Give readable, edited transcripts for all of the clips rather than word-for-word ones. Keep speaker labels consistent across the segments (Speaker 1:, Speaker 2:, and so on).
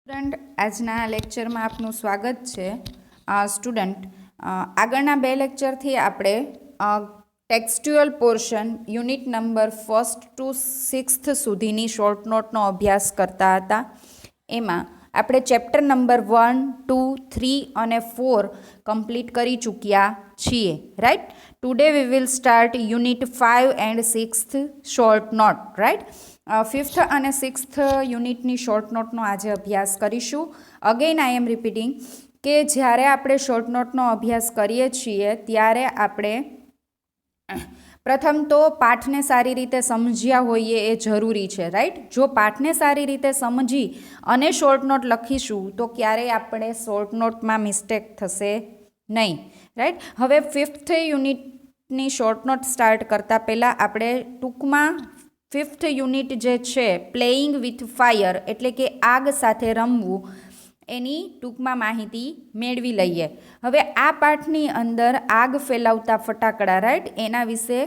Speaker 1: Student, આજના લેક્ચરમાં આપનું સ્વાગત છે. સ્ટુડન્ટ, આગળના બે લેક્ચરથી આપણે textual portion unit number 1 to 6 સુધીની શોર્ટ નોટનો અભ્યાસ કરતા હતા. એમાં આપણે ચેપ્ટર નંબર 1, 2, 3 અને 4 કમ્પ્લીટ કરી ચૂક્યા છીએ. Right. Today we will start unit 5 and 6 short note. Right. 5th અને 6th યુનિટની શોર્ટ નોટનો આજે અભ્યાસ કરીશું. અગેન આઈ એમ રિપીટિંગ કે જ્યારે આપણે શોર્ટ નોટનો અભ્યાસ કરીએ છીએ ત્યારે આપણે પ્રથમ તો પાઠને સારી રીતે સમજ્યા હોઈએ એ જરૂરી છે. રાઈટ. જો પાઠને સારી રીતે સમજી અને શોર્ટ નોટ લખીશું તો ક્યારેય આપણે શોર્ટ નોટમાં મિસ્ટેક થશે નહીં. રાઈટ. હવે 5th યુનિટની શોર્ટ નોટ સ્ટાર્ટ કરતાં પહેલાં આપણે ટૂંકમાં 5th યુનિટ જે છે પ્લેઇંગ વિથ ફાયર એટલે કે આગ સાથે રમવું એની ટૂંકમાં માહિતી મેળવી લઈએ. હવે આ પાઠની અંદર આગ ફેલાવતા ફટાકડા, રાઈટ, એના વિશે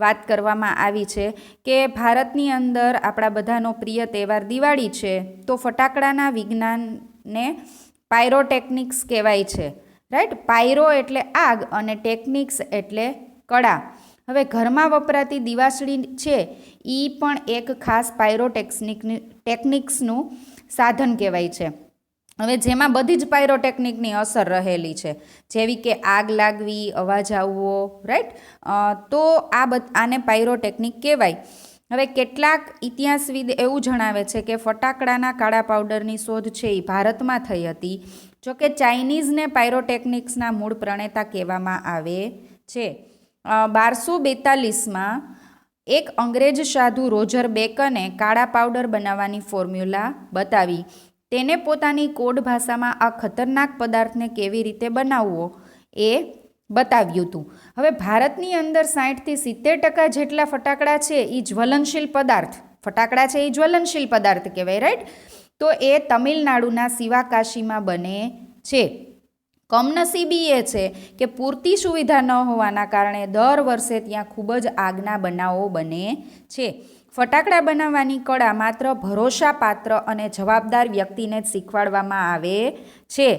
Speaker 1: વાત કરવામાં આવી છે કે ભારતની અંદર આપણા બધાનો પ્રિય તહેવાર દિવાળી છે, તો ફટાકડાના વિજ્ઞાનને પાયરોટેકનિક્સ કહેવાય છે. રાઈટ. પાયરો એટલે આગ અને ટેકનિક્સ એટલે કળા. હવે ઘરમાં વપરાતી દિવાસળી છે એ પણ એક ખાસ ટેકનિક્સનું સાધન કહેવાય છે. હવે જેમાં બધી જ પાયરોટેકનિકની અસર રહેલી છે, જેવી કે આગ લાગવી, અવાજ આવવો. રાઈટ. તો આને પાયરોટેકનિક કહેવાય. હવે કેટલાક ઇતિહાસવિદ એવું જણાવે છે કે ફટાકડાના કાળા પાવડરની શોધ છે એ ભારતમાં થઈ હતી. જોકે ચાઇનીઝને પાયરોટેકનિક્સના મૂળ પ્રણેતા કહેવામાં આવે છે. 1242માં એક અંગ્રેજ સાધુ રોજર બેકને કાળા પાવડર બનાવવાની ફોર્મ્યુલા બતાવી. તેને પોતાની કોડ ભાષામાં આ ખતરનાક પદાર્થને કેવી રીતે બનાવવો એ બતાવ્યું હતું. હવે ભારતની અંદર 60થી 70% જેટલા ફટાકડા છે એ જ્વલનશીલ પદાર્થ કહેવાય. રાઈટ. તો એ તમિલનાડુના શિવાકાશીમાં બને છે. કમનસીબી એ છે કે પૂરતી સુવિધા ન હોવાના કારણે દર વર્ષે ત્યાં ખૂબ જ આગના બનાવો બને છે. ફટાકડા બનાવવાની કળા માત્ર ભરોસાપાત્ર અને જવાબદાર વ્યક્તિને જ શીખવાડવામાં આવે છે.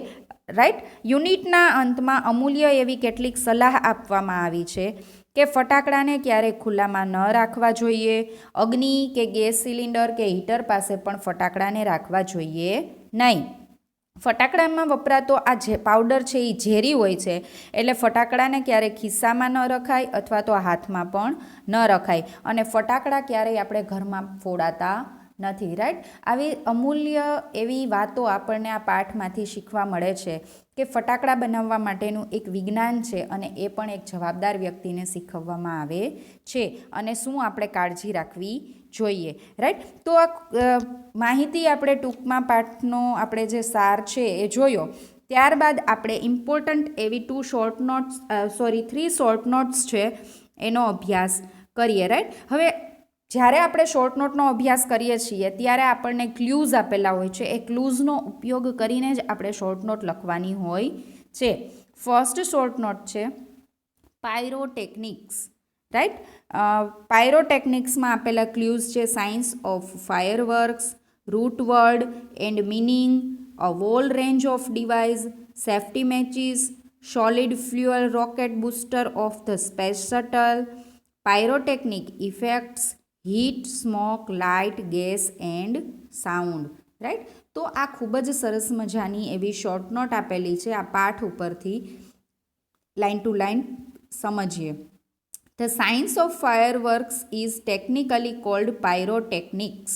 Speaker 1: રાઈટ. યુનિટના અંતમાં અમૂલ્ય એવી કેટલીક સલાહ આપવામાં આવી છે કે ફટાકડાને ક્યારેય ખુલ્લામાં ન રાખવા જોઈએ. અગ્નિ કે ગેસ સિલિન્ડર કે હીટર પાસે પણ ફટાકડાને રાખવા જોઈએ નહીં. ફટાકડામાં વપરાતો આ જે પાવડર છે એ ઝેરી હોય છે, એટલે ફટાકડાને ક્યારેય ખિસ્સામાં ન રખાય અથવા તો હાથમાં પણ ન રખાય. અને ફટાકડા ક્યારેય આપણે ઘરમાં ફોડાતા નથી. રાઈટ. આવી અમૂલ્ય એવી વાતો આપણને આ પાઠમાંથી શીખવા મળે છે કે ફટાકડા બનાવવા માટેનું એક વિજ્ઞાન છે અને એ પણ એક જવાબદાર વ્યક્તિને શીખવવામાં આવે છે અને શું આપણે કાળજી રાખવી જોઈએ. રાઈટ. તો આ માહિતી આપણે ટૂંકમાં પાઠનો આપણે જે સાર છે એ જોયો. ત્યારબાદ આપણે ઇમ્પોર્ટન્ટ એવી 3 શોર્ટ નોટ્સ છે એનો અભ્યાસ કરીએ. રાઈટ. હવે જ્યારે આપણે શોર્ટ નોટનો અભ્યાસ કરીએ છીએ ત્યારે આપણને ક્લૂઝ આપેલા હોય છે. એ ક્લૂઝનો ઉપયોગ કરીને જ આપણે શોર્ટ નોટ લખવાની હોય છે. ફર્સ્ટ શોર્ટ નોટ છે પાયરોટેકનિક્સ. રાઈટ. પાયરોટેકનિક્સમાં આપેલા ક્લૂઝ છે science of fireworks, root word and meaning, a whole range of device, safety matches, solid fuel rocket booster of the space shuttle, pyrotechnic effects, heat, smoke, light, gas and sound. Right. તો આ ખૂબ જ સરસ મજાની એવી short note આપેલી છે. આ પાઠ ઉપરથી લાઇન ટુ લાઇન સમજીએ. The science of fireworks is technically cold pyrotechnics.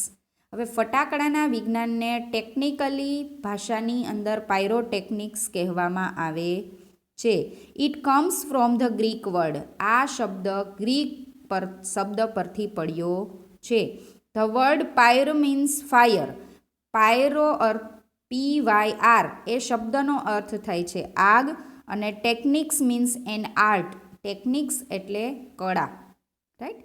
Speaker 1: હવે ફટાકડાના વિજ્ઞાનને ટેકનિકલી ભાષાની અંદર પાયરોટેકનિક્સ કહેવામાં આવે છે. It comes from the Greek word. આ શબ્દ ગ્રીક શબ્દ પરથી પડ્યો છે. The word pyr means fire. Pyro અર્થ PYR એ શબ્દનો અર્થ થાય છે આગ, અને technics means an art. Technics એટલે કળા. Right.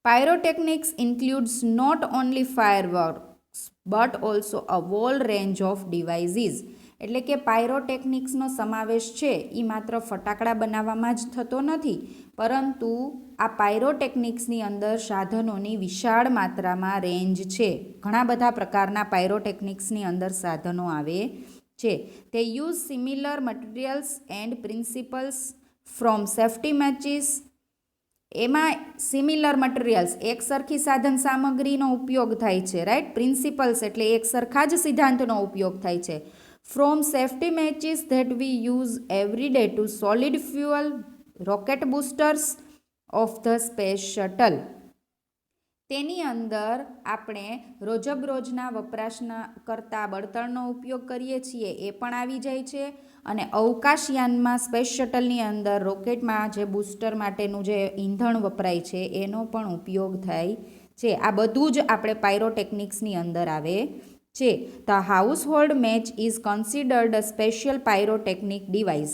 Speaker 1: Pyrotechnics includes not only fireworks but also a whole range of devices. એટલે કે પાયરોટેકનિક્સનો સમાવેશ છે એ માત્ર ફટાકડા બનાવવામાં જ થતો નથી, પરંતુ આ પાયરોટેકનિક્સની અંદર સાધનોની વિશાળ માત્રામાં રેન્જ છે. ઘણા બધા પ્રકારના પાયરોટેકનિક્સની અંદર સાધનો આવે છે. તે use similar materials and principles from safety matches. એમાં સિમિલર મટીરિયલ્સ, એક સરખી સાધન સામગ્રીનો ઉપયોગ થાય છે, રાઈટ. પ્રિન્સિપલ્સ એટલે એક સરખા જ સિદ્ધાંતનો ઉપયોગ થાય છે. From safety matches that we use every day to solid fuel rocket boosters of the space shuttle. તેની અંદર આપણે રોજબરોજના વપરાશના કરતા બળતણનો ઉપયોગ કરીએ છીએ એ પણ આવી જાય છે, અને અવકાશયાનમાં સ્પેસ શટલની અંદર રોકેટમાં જે બૂસ્ટર માટેનું જે ઈંધણ વપરાય છે એનો પણ ઉપયોગ થાય છે. આ બધું જ આપણે પાયરોટેકનિક્સની અંદર આવે છે. The household match is considered a special pyrotechnic device.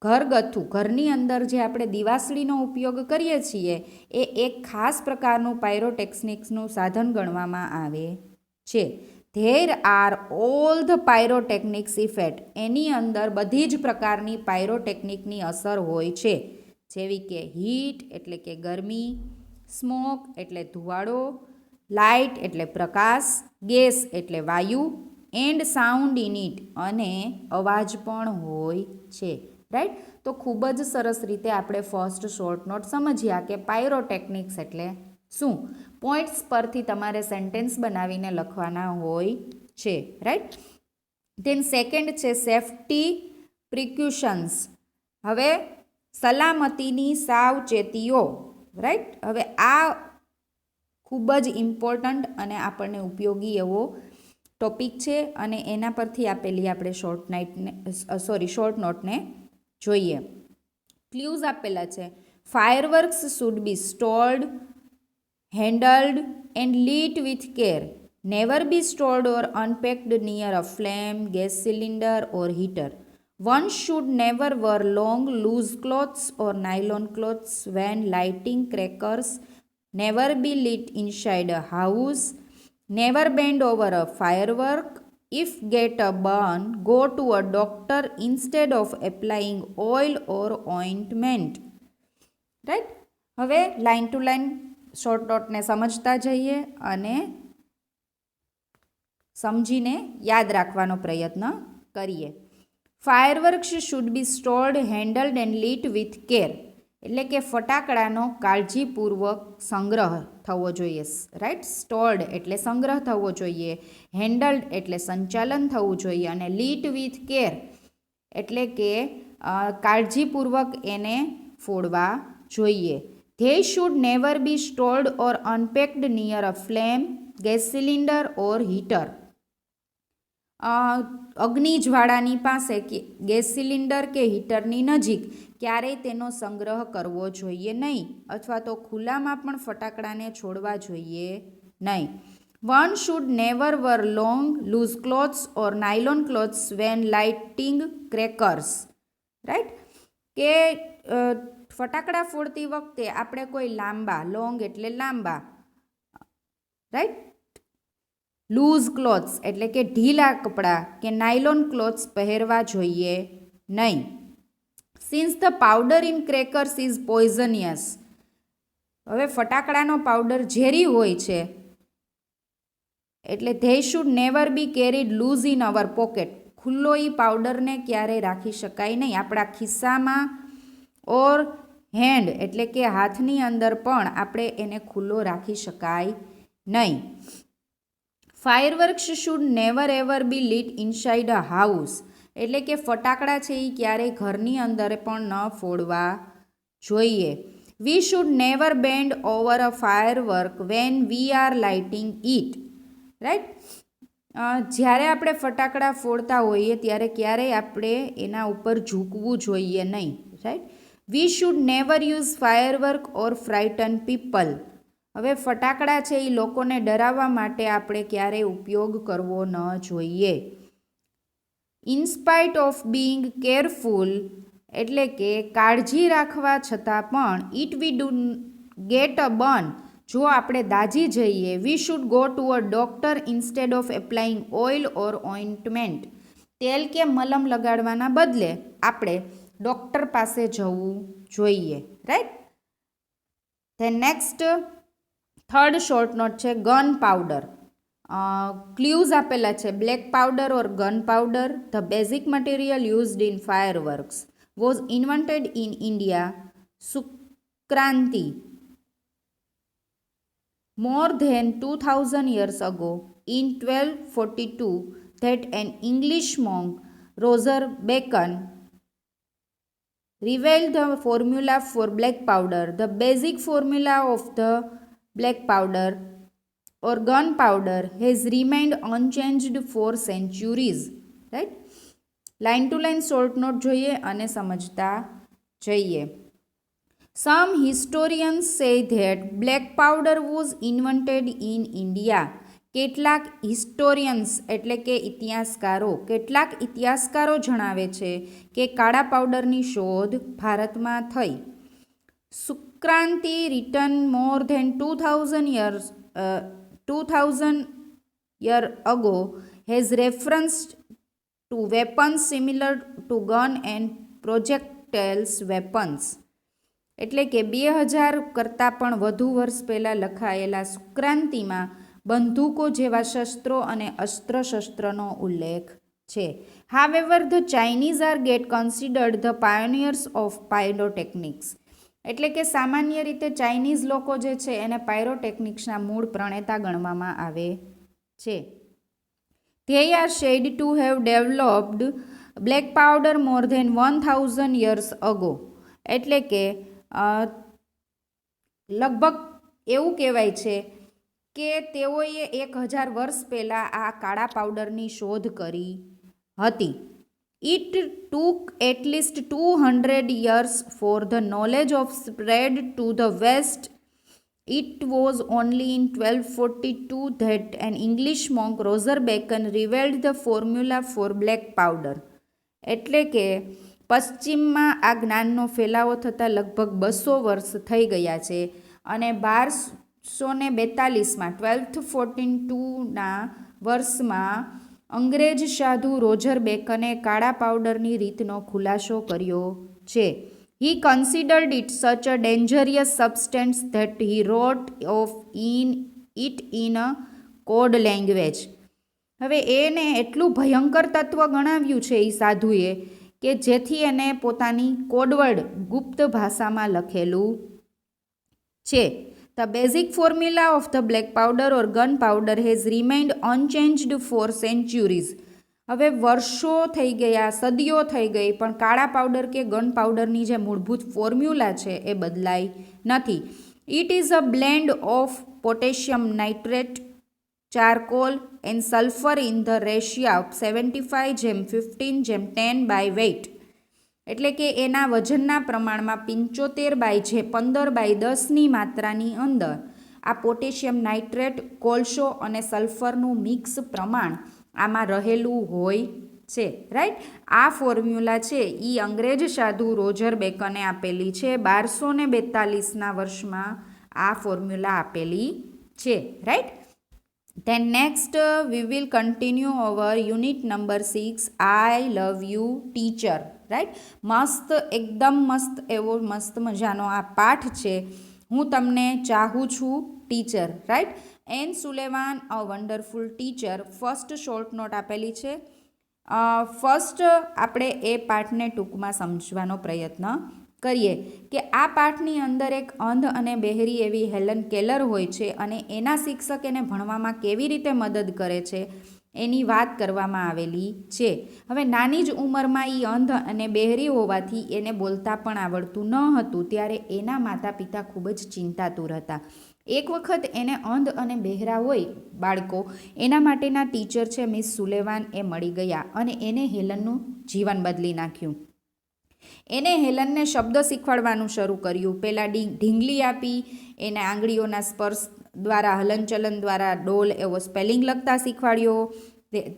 Speaker 1: ઘરગથ્થુ, ઘરની અંદર જે આપણે દિવાસળીનો ઉપયોગ કરીએ છીએ એ એક ખાસ પ્રકારનું પાયરોટેકનિક્સનું સાધન ગણવામાં આવે છે. There are all the pyrotechnics effect. એની અંદર બધી જ પ્રકારની પાયરોટેકનિકની અસર હોય છે, જેવી કે હીટ એટલે કે ગરમી, સ્મોક એટલે ધુવાડો, લાઇટ એટલે પ્રકાશ, ગેસ એટલે વાયુ, એન્ડ સાઉન્ડ ઇન ઇટ અને અવાજ પણ હોય છે, રાઈટ. તો ખૂબ જ સરસ રીતે આપણે ફર્સ્ટ શોર્ટ નોટ સમજ્યા કે પાયરોટેકનિક્સ એટલે શું. પોઈન્ટ્સ પરથી તમારે સેન્ટેન્સ બનાવીને લખવાના હોય છે, રાઈટ. ધેન સેકન્ડ છે સેફ્ટી પ્રિક્યુશન્સ. હવે સલામતીની સાવચેતીઓ, રાઈટ. હવે આ ખૂબ જ ઇમ્પોર્ટન્ટ અને આપણને ઉપયોગી એવો ટોપિક છે, અને એના પરથી આપેલી આપણે શોર્ટ નોટને જોઈએ. ક્લ્યુઝ આપેલા છે. Fireworks should be stored, handled and lit with care. Never be stored or unpacked near a flame, gas cylinder or heater. One should never wear long, loose clothes or nylon clothes when lighting crackers. Never be lit inside a house. Never bend over a firework. If get a burn, go to a doctor instead of applying oil or ointment. Right? હવે line to line short નોટને સમજતા જઈએ અને સમજીને યાદ રાખવાનો પ્રયત્ન કરીએ. Fireworks should be stored, handled and lit with care. એટલે કે ફટાકડાનો કાળજીપૂર્વક સંગ્રહ થવો જોઈએ, રાઈટ. સ્ટોર્ડ એટલે સંગ્રહ થવો જોઈએ, હેન્ડલ્ડ એટલે સંચાલન થવું જોઈએ, અને લીટ વિથ કેર એટલે કે કાળજીપૂર્વક એને ફોડવા જોઈએ. They should never be stored or unpacked near a flame, gas cylinder or heater. અગ્નિ જ્વાળાની પાસે કે ગેસ સિલિન્ડર કે હીટરની નજીક ક્યારેય તેનો સંગ્રહ કરવો જોઈએ નહીં, અથવા તો ખુલ્લામાં પણ ફટાકડાને છોડવા જોઈએ નહીં. One should never wear long, loose clothes or nylon clothes when lighting crackers. Right. કે ફટાકડા ફોડતી વખતે આપણે કોઈ લાંબા, લોંગ એટલે લાંબા, રાઈટ, લૂઝ ક્લોથ્સ એટલે કે ઢીલા કપડાં કે નાયલોન ક્લોથ્સ પહેરવા જોઈએ નહીં. Since the powder in crackers is poisonous. હવે ફટાકડાનો પાવડર ઝેરી હોય છે, એટલે they should never be carried loose in our pocket. ખુલ્લો એ પાવડરને ક્યારેય રાખી શકાય નહીં આપણા ખિસ્સામાં, ઓર હેન્ડ એટલે કે હાથની અંદર પણ આપણે એને ખુલ્લો રાખી શકાય નહીં. Fireworks should never ever be lit inside a house. એટલે કે ફટાકડા છે એ ક્યારેય ઘરની અંદર પણ ન ફોડવા જોઈએ. વી should never band over a firework when we are lighting it. Right. જ્યારે આપણે ફટાકડા ફોડતા હોઈએ ત્યારે ક્યારેય આપણે એના ઉપર ઝૂકવું જોઈએ નહીં, right. We should never use firework or frighten people. હવે ફટાકડા છે એ લોકોને ડરાવવા માટે આપણે ક્યારેય ઉપયોગ કરવો ન જોઈએ. ઇનસ્પાઇટ ઓફ બિંગ કેરફુલ એટલે કે કાળજી રાખવા છતાં પણ, it we do get a burn. જો આપણે દાઝી જઈએ, we should go to a doctor instead of applying oil or ointment. તેલ કે મલમ લગાડવાના બદલે આપણે ડૉક્ટર પાસે જવું જોઈએ, right. Than next third short note છે ગન પાવડર. ક્લ્યુઝ આપેલા છે black powder or gun powder. The basic material used in fire works was invented in India. Sukranti more than 2000 years ago. In 1242, that an English monk, Roger Bacon, revealed the formula for black powder. The basic formula of the black powder or gunpowder has remained unchanged for centuries. Right? Line to line short note જોઈએ અને સમજતા જઈએ. Some historians say that black powder was invented in India. કેટલાક હિસ્ટોરિયન્સ એટલે કે કેટલાક ઇતિહાસકારો જણાવે છે કે કાળા પાવડરની શોધ ભારતમાં થઈ. Shukraniti written more than 2000 year ago has reference to weapons similar to gun and projectiles weapons. એટલે કે 2000 કરતાં પણ વધુ વર્ષ પહેલાં લખાયેલા સુક્રાંતિમાં બંદૂકો જેવા શસ્ત્રો અને અસ્ત્ર-શસ્ત્રનો ઉલ્લેખ છે. However the Chinese are get considered the pioneers of pyrotechnics. એટલે કે સામાન્ય રીતે ચાઇનીઝ લોકો જે છે એને પાયરોટેકનિક્સના મૂળ પ્રણેતા ગણવામાં આવે છે. They are said to have developed black powder more than 1000 years ago. એટલે કે લગભગ એવું કહેવાય છે કે તેઓએ 1000 વર્ષ પહેલાં આ કાળા પાવડરની શોધ કરી હતી. It took at least 200 years for the knowledge of spread to the West. It was only in 1242 that an English monk, Roger Bacon, revealed the formula for black powder. એટલે કે પશ્ચિમમાં આ જ્ઞાનનો ફેલાવો થતાં લગભગ 200 વર્ષ થઈ ગયા છે અને 1242માં 1242ના વર્ષમાં અંગ્રેજ સાધુ રોજર બેકને કાળા પાવડરની રીતનો ખુલાસો કર્યો છે. He considered it such a dangerous substance that he wrote of it in a code language. હવે એને એટલું ભયંકર તત્વ ગણાવ્યું છે એ સાધુએ કે જેથી એને પોતાની કોડવર્ડ ગુપ્ત ભાષામાં લખેલું છે. The basic formula of the black powder or gunpowder has remained unchanged for centuries. હવે વર્ષો થઈ ગયા, સદીઓ થઈ ગઈ, પણ કાળા પાવડર કે ગન પાવડરની જે મૂળભૂત ફોર્મ્યુલા છે એ બદલાઈ નથી. It is a blend of potassium nitrate, charcoal and sulphur in the ratio of 75:15:10 એટલે કે એના વજનના પ્રમાણમાં 75/15/10ની માત્રાની અંદર આ પોટેશિયમ નાઇટ્રેટ, કોલસો અને સલ્ફરનું મિક્સ પ્રમાણ આમાં રહેલું હોય છે. રાઈટ. આ ફોર્મ્યુલા છે એ અંગ્રેજ સાધુ રોજર બેકને આપેલી છે. 1242ના વર્ષમાં આ ફોર્મ્યુલા આપેલી છે. Right. Then next we will continue our unit number 6, I love you teacher. Right. મસ્ત, એકદમ મસ્ત એવો મસ્ત મજાનો આ પાઠ છે, હું તમને ચાહું છું teacher. Right. Anne Sullivan a wonderful teacher. First short note આપેલી છે. ફર્સ્ટ આપણે એ પાઠને ટૂંકમાં સમજવાનો પ્રયત્ન કરીએ કે આ પાઠની અંદર એક અંધ અને બહેરી એવી હેલન કેલર હોય છે અને એના શિક્ષક એને ભણવામાં કેવી રીતે મદદ કરે છે એની વાત કરવામાં આવેલી છે. હવે નાની જ ઉંમરમાં એ અંધ અને બહેરી હોવાથી એને બોલતા પણ આવડતું ન હતું, ત્યારે એના માતા પિતા ખૂબ જ ચિંતાતુર હતા. એક વખત એને અંધ અને બહેરા હોય બાળકો એના માટેના ટીચર છે મિસ સુલેવાન એ મળી ગયા અને એને હેલનનું જીવન બદલી નાખ્યું. એને હેલનને શબ્દ શીખવાડવાનું શરૂ કર્યું. પહેલાં ઢીંગલી આપી, એને આંગળીઓના સ્પર્શ દ્વારા, હલનચલન દ્વારા ડોલ એવો સ્પેલિંગ લખતા શીખવાડ્યો.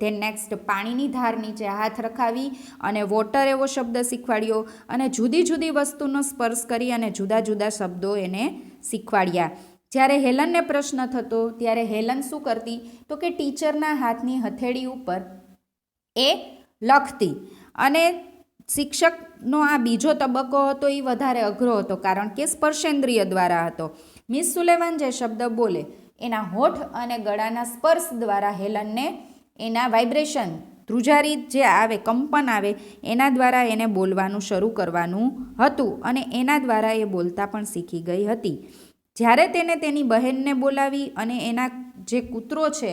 Speaker 1: ધેન નેક્સ્ટ પાણીની ધાર નીચે હાથ રખાવી અને વોટર એવો શબ્દ શીખવાડ્યો અને જુદી જુદી વસ્તુનો સ્પર્શ કરી અને જુદા જુદા શબ્દો એને શીખવાડ્યા. જ્યારે હેલનને પ્રશ્ન થતો ત્યારે હેલન શું કરતી તો કે ટીચરના હાથની હથેળી ઉપર એ લખતી. અને શિક્ષકનો આ બીજો તબક્કો હતો એ વધારે અઘરો હતો, કારણ કે સ્પર્શેન્દ્રિય દ્વારા હતો. મિસ સુલેવાન જે શબ્દ બોલે એના હોઠ અને ગળાના સ્પર્શ દ્વારા હેલનને એના વાઇબ્રેશન, ધ્રુજારી જે આવે, કંપન આવે, એના દ્વારા એને બોલવાનું શરૂ કરવાનું હતું અને એના દ્વારા એ બોલતા પણ શીખી ગઈ હતી. જ્યારે તેને તેની બહેનને બોલાવી અને એના જે કૂતરો છે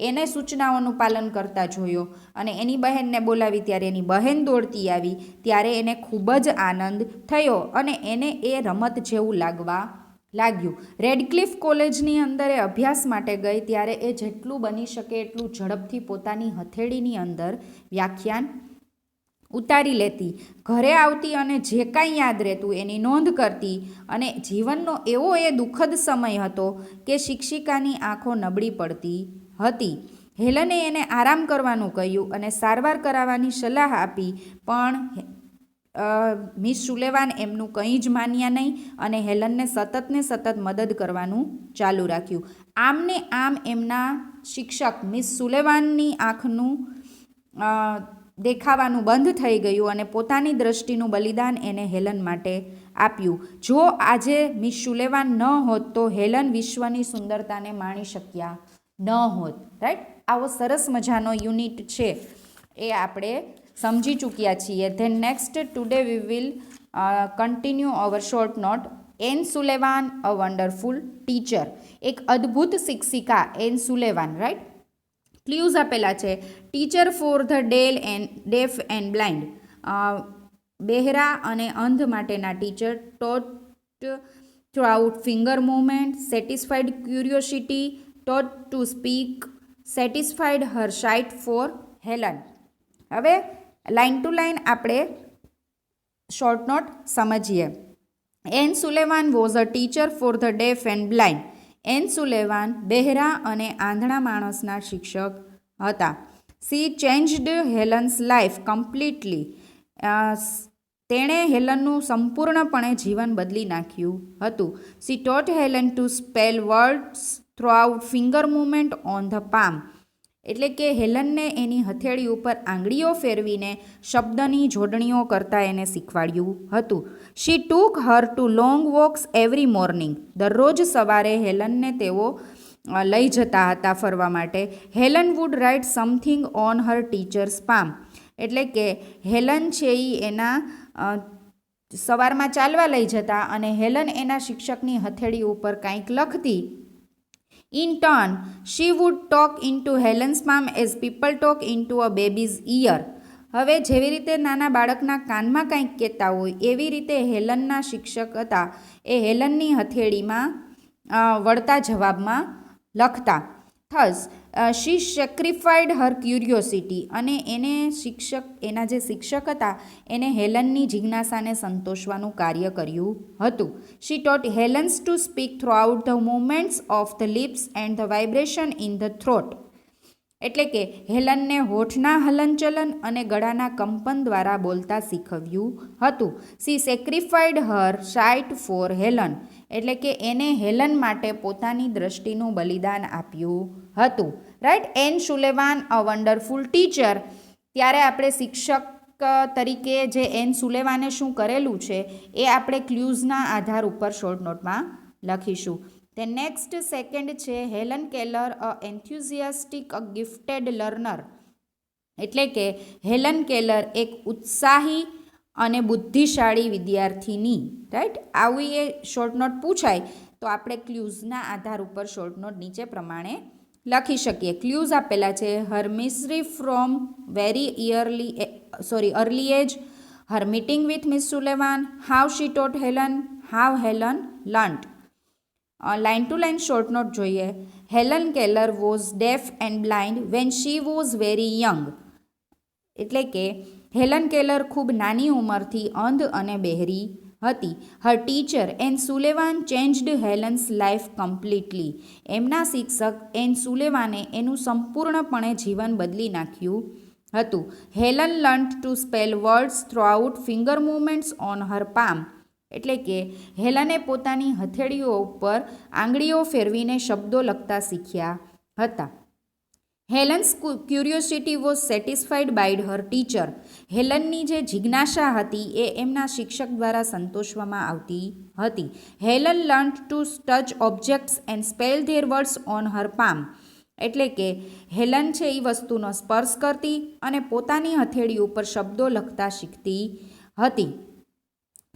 Speaker 1: એને સૂચનાઓનું પાલન કરતા જોયો અને એની બહેનને બોલાવી ત્યારે એની બહેન દોડતી આવી, ત્યારે એને ખૂબ જ આનંદ થયો અને એને એ રમત જેવું લાગવા લાગ્યું. રેડક્લિફ કોલેજની અંદર એ અભ્યાસ માટે ગઈ ત્યારે એ જેટલું બની શકે એટલું ઝડપથી પોતાની હથેળીની અંદર વ્યાખ્યાન ઉતારી લેતી. ઘરે આવતી અને જે કાંઈ યાદ રહેતું એની નોંધ કરતી. અને જીવનનો એવો એ દુઃખદ સમય હતો કે શિક્ષિકાની આંખો નબળી પડતી હતી. હેલને એને આરામ કરવાનું કહ્યું અને સારવાર કરાવવાની સલાહ આપી, પણ મિસ સુલેવાન એમનું કંઈ જ માન્યા નહીં અને હેલનને સતત મદદ કરવાનું ચાલુ રાખ્યું. આમને આમ એમના શિક્ષક મિસ સુલેવાનની આંખનું દેખાવાનું બંધ થઈ ગયું અને પોતાની દ્રષ્ટિનું બલિદાન એને હેલન માટે આપ્યું. જો આજે મિસ સુલેવાન ન હોત તો હેલન વિશ્વની સુંદરતાને માણી શક્યા ન હોત. રાઈટ? આવો સરસ મજાનો યુનિટ છે એ આપણે સમજી ચૂક્યા છીએ. Then next today we will continue our short note. Ann Sullivan a wonderful teacher. એક અદ્ભુત શિક્ષિકા એન સુલેવાન. રાઈટ? ક્લ્યુઝ આપેલા છે. Teacher for the deaf and blind. બહેરા અને અંધ માટેના teacher. Taught throughout finger movement. Satisfied curiosity. Taught to speak. Satisfied her sight for Helen. હવે લાઇન ટુ લાઇન આપણે શોર્ટ નોટ સમજીએ. Ann Sullivan was a teacher for the deaf and blind. N Sullivan બહેરા અને આંધળા માણસના શિક્ષક હતા. She changed Helen's life completely. તેણે હેલનનું સંપૂર્ણપણે જીવન બદલી નાખ્યું હતું. She taught Helen to spell words throughout finger movement on the palm. એટલે કે હેલનને એની હથેળી ઉપર આંગળીઓ ફેરવીને શબ્દની જોડણીઓ કરતાં એને શીખવાડ્યું હતું. She took her to long walks every morning. દરરોજ સવારે હેલનને તેઓ લઈ જતા હતા ફરવા માટે. Helen would write something on her teacher's palm. એટલે કે હેલન છે એ એના સવારમાં ચાલવા લઈ જતા અને હેલન એના શિક્ષકની હથેળી ઉપર કંઈક લખતી. In turn, she would talk into Helen's palm as people talk into a baby's ear. હવે જેવી રીતે નાના બાળકના કાનમાં કંઈક કહેતા હોય એવી રીતે હેલનના શિક્ષક હતા એ હેલનની હથેળીમાં વળતા જવાબમાં લખતા. થસ શી સેક્રિફાઈડ હર ક્યુરિયોસિટી. અને એના જે શિક્ષક હતા એને હેલનની જિજ્ઞાસાને સંતોષવાનું કાર્ય કર્યું હતું. She taught Helen's to speak throughout the movements of the lips and the vibration in the throat. એટલે કે હેલનને હોઠના હલનચલન અને ગળાના કંપન દ્વારા બોલતા શીખવ્યું હતું. C સેક્રિફાઈડ Har sight for Helen. એટલે કે એને હેલન માટે પોતાની દ્રષ્ટિનું બલિદાન આપ્યું હતું. Right? Anne Sullivan a wonderful teacher. ત્યારે આપણે શિક્ષક તરીકે જે એન સુલેવાને શું કરેલું છે એ આપણે ક્લ્યુઝના આધાર ઉપર શોર્ટ નોટમાં લખીશું. તે નેક્સ્ટ સેકન્ડ છે હેલન કેલર અ એન્થ્યુઝિયાસ્ટિક અ ગિફ્ટેડ લર્નર. એટલે કે હેલન કેલર એક ઉત્સાહી અને બુદ્ધિશાળી વિદ્યાર્થીની. રાઈટ? આવી એ શોર્ટ નોટ પૂછાય તો આપણે ક્લ્યુઝના આધાર ઉપર શોર્ટ નોટ નીચે પ્રમાણે લખી શકીએ. ક્લ્યુઝ આપેલા છે. Her misery from very early age. Her meeting with Miss Sullivan. How she taught Helen. How Helen learnt. Line to line short note જોઈએ. Helen Keller was deaf and blind when she was very young. એટલે કે Helen Keller ખૂબ નાની ઉંમરથી અંધ અને બહેરી હતી. Her teacher Ann Sullivan changed Helen's life completely. એમના શિક્ષક એન સુલેવાને એનું સંપૂર્ણપણે જીવન બદલી નાખ્યું હતું. Helen learnt to spell words throughout finger movements on her palm. એટલે કે હેલને પોતાની હથેળીઓ ઉપર આંગળીઓ ફેરવીને શબ્દો લખતા શીખ્યા હતા. Helen's curiosity was satisfied by her teacher. હેલનની જે જિજ્ઞાસા હતી એ એમના શિક્ષક દ્વારા સંતોષવામાં આવતી હતી. Helen learn to touch objects and spell there words on her palm. એટલે કે હેલન છે એ વસ્તુનો સ્પર્શ કરતી અને પોતાની હથેળી ઉપર શબ્દો લખતા શીખતી હતી.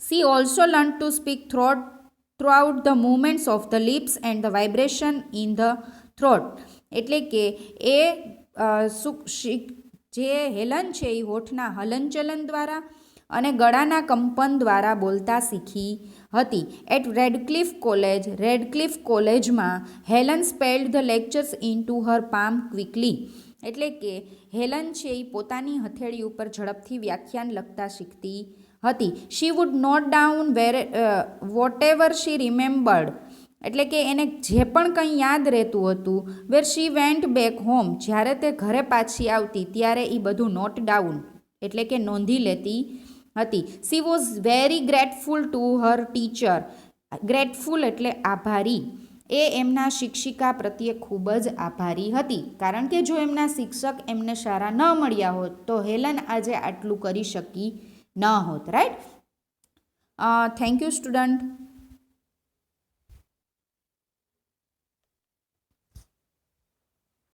Speaker 1: She also learned to speak throughout the movements of the lips and the vibration in the throat. એટલે કે એ જે હેલન છે એ હોઠના હલનચલન દ્વારા અને ગળાના કંપન દ્વારા બોલતા શીખી હતી. એટ રેડક્લિફ કોલેજમાં Helen spelled the lectures in to her palm quickly. એટલે કે હેલન છે એ પોતાની હથેળી ઉપર ઝડપથી વ્યાખ્યાન લખતા શીખતી હતી. She would note down whatever she remembered. એટલે કે એને જે પણ કંઈ યાદ રહેતું હતું. Where she went back home. જ્યારે તે ઘરે પાછી આવતી ત્યારે એ બધું નોટ ડાઉન એટલે કે નોંધી લેતી હતી. She was very grateful to her teacher. Grateful એટલે આભારી. એ એમના શિક્ષિકા પ્રત્યે ખૂબ જ આભારી હતી. કારણ કે જો એમના શિક્ષક એમને સારા ન મળ્યા હોત તો હેલન આજે આટલું કરી શકી ન હોત. રાઈટ. Thank you student.